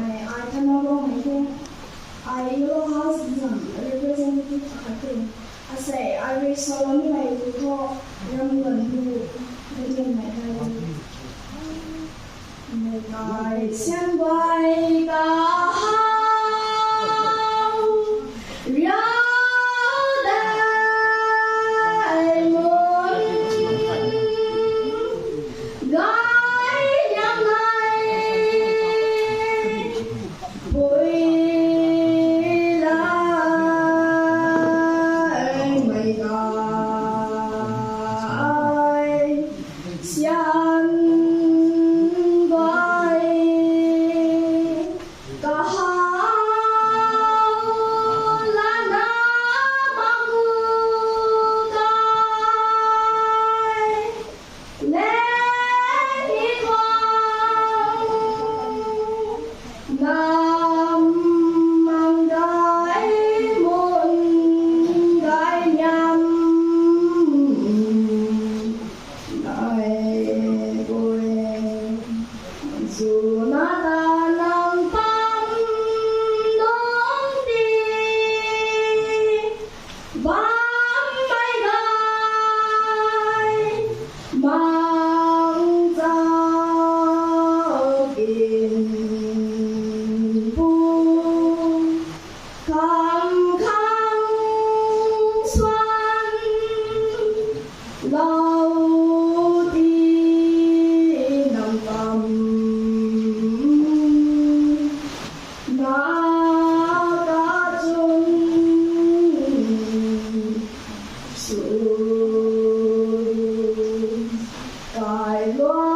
này ai thân nó lo mấy thế ai lo house dần representative thằng I say I will solemnly like to talk young one who begin my life. Ngày xem bay ta Đài Loan